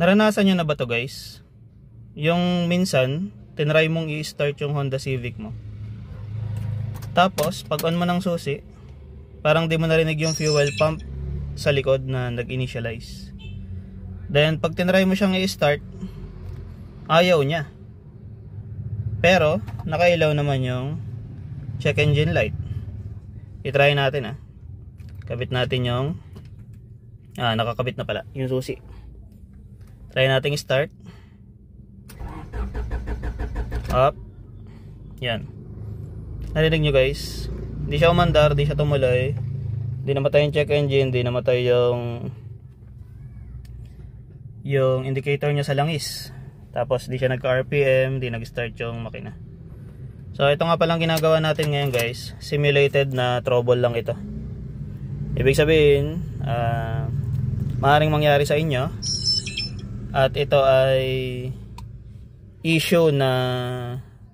Naranasan nyo na ba to guys? Yung minsan, tinry mong i-start yung Honda Civic mo. Tapos, pag on mo ng susi, parang di mo narinig yung fuel pump sa likod na nag-initialize. Then, pag tinry mo siyang i-start, ayaw niya. Pero, nakailaw naman yung check engine light. I-try natin Kabit natin yung nakakabit na pala yung susi. Try natin i-start. Up. Yan. Narinig nyo guys, hindi siya umandar, hindi siya tumuloy, hindi namatay yung check engine, hindi namatay yung indicator niya sa langis. Tapos di siya nagka RPM, di nag-start yung makina. So ito nga palang ginagawa natin ngayon guys, simulated na trouble lang ito. Ibig sabihin, maaaring mangyari sa inyo, at ito ay issue na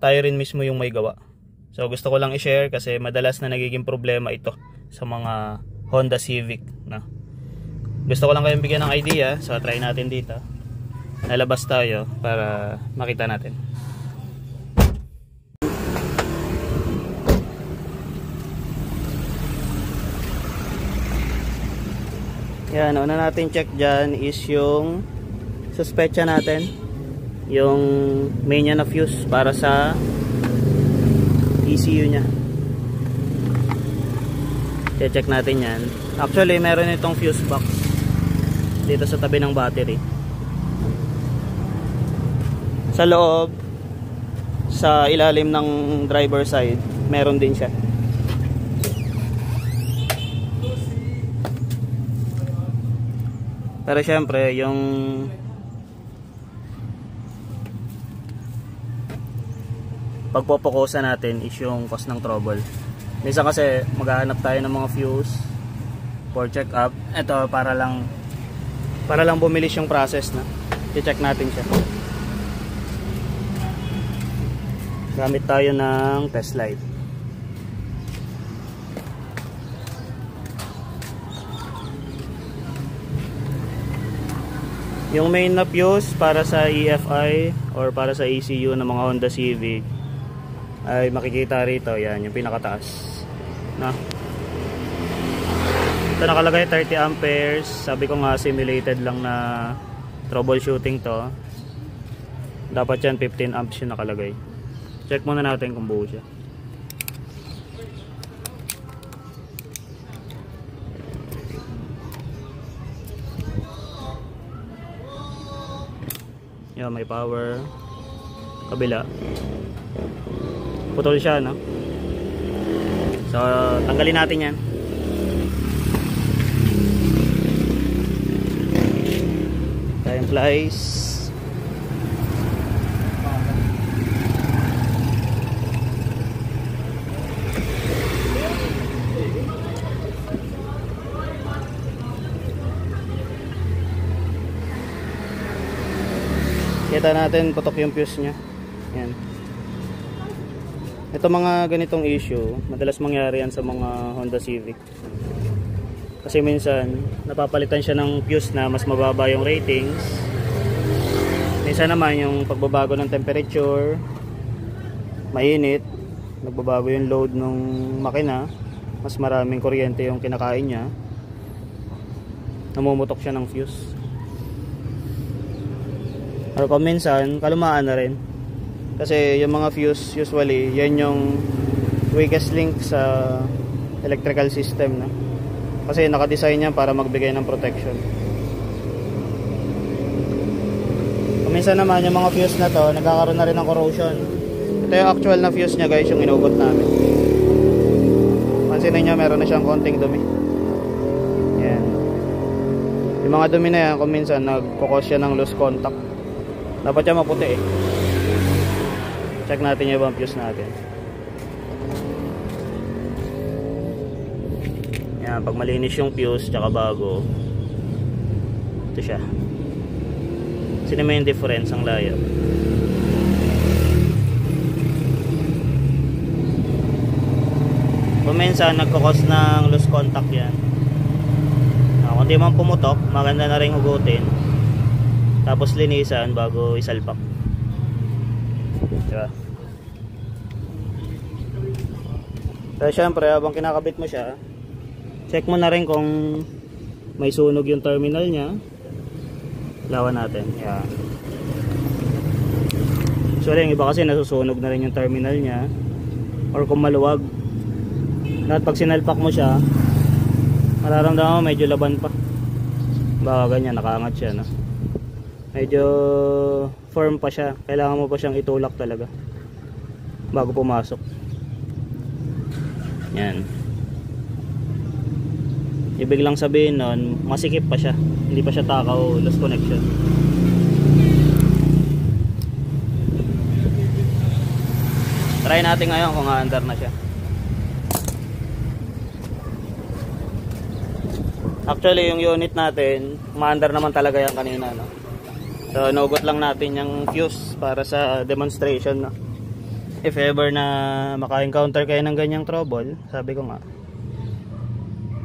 tayo rin mismo yung may gawa. So gusto ko lang i-share kasi madalas na nagiging problema ito sa mga Honda Civic na. Gusto ko lang kayong bigyan ng idea, so try natin dito. Nalabas tayo para makita natin. Yan, una natin check dyan is yung suspecha natin, yung main niya na fuse para sa ECU nya. Check natin yan. Actually meron itong fuse box dito sa tabi ng battery. Sa loob, sa ilalim ng driver side, meron din siya. Pero syempre yung pagpopokusan natin is yung cause ng trouble. Minsan kasi maghahanap tayo ng mga fuse for check up. Ito para lang bumilis yung process na. I-check natin siya. Gamit tayo ng test light. Yung main na fuse para sa EFI or para sa ECU ng mga Honda Civic ay makikita rito, yan yung pinakataas, no? Ito nakalagay 30 amperes. Sabi ko nga simulated lang na troubleshooting to. Dapat yan 15 amps yung nakalagay. Check muna natin kung buo siya. Yan, may power. Kabila putol siya, no? So tanggalin natin yan. Tayo plies. Kita natin putok yung fuse nya. Yan. Ito mga ganitong issue, madalas mangyari yan sa mga Honda Civic. Kasi minsan, napapalitan siya ng fuse na mas mababa yung ratings. Minsan naman yung pagbabago ng temperature, mainit, nagbabago yung load ng makina, mas maraming kuryente yung kinakain niya, namumutok siya ng fuse. Pero kung minsan, kalumaan na rin. Kasi yung mga fuse usually, yan yung weakest link sa electrical system, no? Kasi nakadesign yan para magbigay ng protection. Kung minsan naman yung mga fuse na to, nagkakaroon na rin ng corrosion. Ito yung actual na fuse nya guys, yung inugot namin. Pansinin nyo, meron na siyang konting dumi. Yan. Yung mga dumi na yan, kung minsan nagkukos siya ng loose contact. Dapat siya maputi eh. Check natin yung ibang fuse natin. Yan, pag malinis yung fuse tsaka bago, ito siya. Sino may yung difference ang layo? Kung minsan nagkukos ng loose contact yan. Kung di man pumutok, maganda na rin hugutin. Tapos tapos linisan bago isalpak, diba? Kaya syempre habang kinakabit mo siya, check mo na rin kung may sunog yung terminal nya. Lawan natin, yan. So yung iba kasi nasusunog na rin yung terminal nya, or kung maluwag. At pag sinalpak mo siya, mararamdaman mo medyo laban pa. Baka ganyan, nakaangat siya, no? Medyo firm pa siya. Kailangan mo pa siyang itulak talaga bago pumasok. Yan. Ibig lang sabihin nun, masikip pa siya. Hindi pa siya takaw, lost connection. Try natin ngayon kung aandar na siya. Actually yung unit natin, maandar naman talaga yan kanina, no? So nugot lang natin yung fuse para sa demonstration, no? If ever na maka-encounter kayo ng ganyang trouble, sabi ko nga,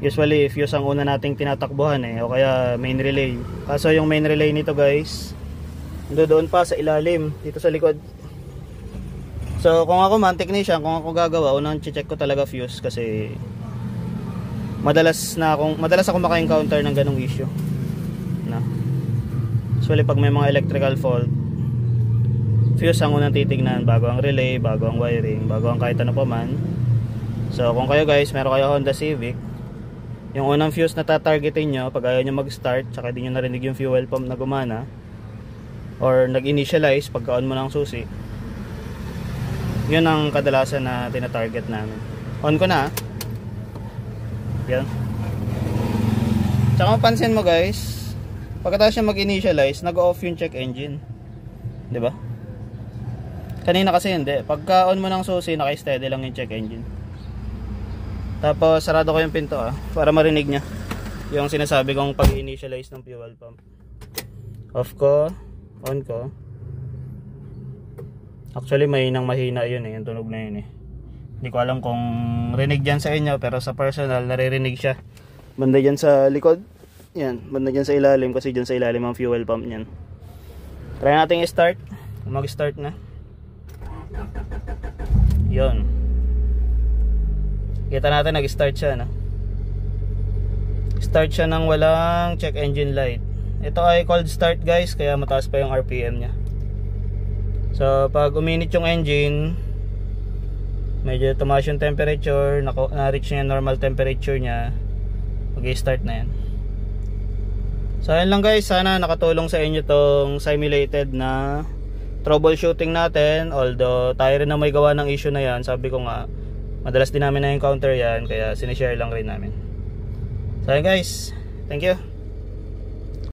usually fuse ang una nating tinatakbuhan o kaya main relay. Kaso yung main relay nito guys, doon pa sa ilalim, dito sa likod. So kung ako man technician, kung ako gagawa, unang check ko talaga fuse, kasi madalas ako maka-encounter ng ganung issue, no? Usually pag may mga electrical fault, fuse ang unang titignan bago ang relay, bago ang wiring, bago ang kahit ano pa man. So kung kayo guys, meron kayo Honda Civic, yung unang fuse na tatargetin nyo pag ayaw nyo mag-start, tsaka di nyo narinig yung fuel pump na gumana or nag-initialize pagka-on mo ng susi, yun ang kadalasan na tinatarget namin. On ko na, yan. Tsaka mapansin mo guys, pagkatapos siya mag-initialize, nag-off yung check engine, diba? Kanina kasi hindi, pagka-on mo ng susi, naka-steady lang yung check engine. Tapos sarado ko yung pinto para marinig niya yung sinasabi kong pag-initialize ng fuel pump. Off ko, on ko. Actually mahina yun yung tunog na yun Hindi ko alam kung rinig dyan sa inyo, pero sa personal naririnig siya. Banda dyan sa likod, yan, banda dyan sa ilalim, kasi dyan sa ilalim ang fuel pump nyan. Try natin i-start. Mag-start na. Yun. Kita natin nag-start siya, no? Start siya ng walang check engine light. Ito ay cold start guys, kaya mataas pa yung RPM nya. So pag uminit yung engine, medyo tumaas yung temperature, na-reach niya yung normal temperature nya, mag-start na yan. So ayun lang guys, sana nakatulong sa inyo tong simulated na troubleshooting natin. Although tayo rin na may gawa ng issue na yan, sabi ko nga madalas din namin na-encounter yan, kaya sinishare lang rin namin. So ayun guys, thank you.